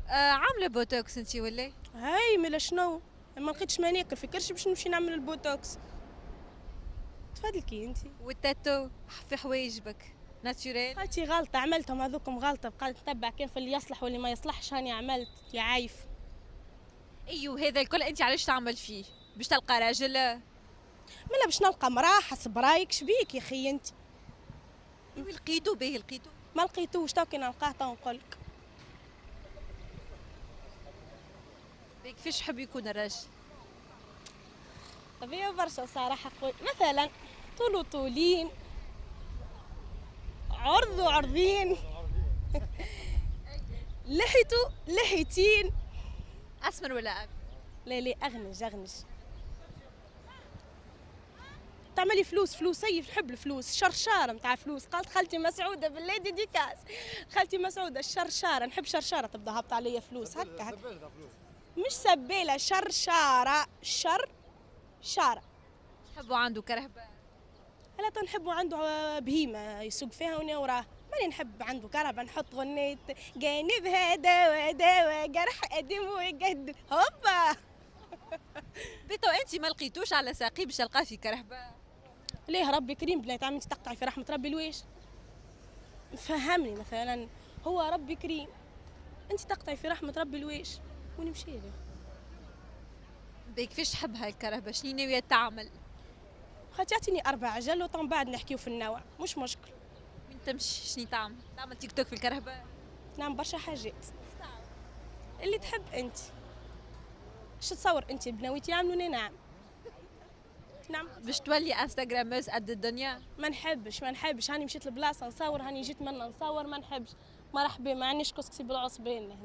عامله بوتوكس انتي ولا؟ هاي ملا شنو؟ ما لقيتش ما ناكل فكرش باش نمشي نعمل البوتوكس. تفادلكي انتي. والتاتو في حوايجبك ناتشوريل؟ هاتي غلطة عملتهم هذوكم غلطة، بقيت نتبع كيف اللي يصلح واللي ما يصلحش، هاني عملت يا عايف. ايوه هذا الكل انت علاش تعمل فيه؟ باش تلقى راجل؟ ملا باش نلقى مراه حسب رايك شبيك يا خي انت. ايوه لقيتو باهي لقيتو. ما لقيتوش تو كي نلقاه تو نقولك. كيفاش يحب يكون الراجل؟ طبيعي برشا صراحة قوي، مثلا طولو طولين، عرضو عرضين، لحيتو لحيتين. اسمر ولا ابيض؟ لا لا اغنج اغنج. تعملي فلوس فلوس، هي نحب الفلوس، شرشاره متاع فلوس. قالت خالتي مسعوده بالله ديديكاس، خالتي مسعوده الشرشاره، نحب شرشاره تبدا هابطه عليا فلوس هكا هكا. مش سبيله، شرشاره شرشاره. تحبوا عنده كرهبه؟ هلا تنحبوا عنده بهيمه يسوق فيها وانا وراه. ماني نحب عنده كرهبه نحط غنيت جانبها دوا دوا جرح قديم وجد هوبا. بيتو انت ما لقيتوش على ساقي باش تلقاه في كرهبه؟ ليه ربي كريم بنات عمي تقطعي في رحمه ربي الويش. فهمني مثلا، هو ربي كريم، انت تقطعي في رحمه ربي الويش ونمشي له. كيفاش تحب هاي الكرهبه؟ شنو ناويه تعمل؟ خاطر يعطيني 4 عجل وطن بعد نحكيو في النوع مش مشكل. وين تمشي؟ شنو تعمل؟ تعمل تيك توك في الكرهبه؟ نعم برشا حاجات اللي تحب انت. ايش تصور انت بنويتي يعملوني؟ نعم نعم. باش تولي انستغراموز قد الدنيا؟ ما نحبش هاني مشيت لبلاصه نصور، هاني جيت منا نصور، ما نحبش. مرحبا ما عنيش كسكسي بالعصبين.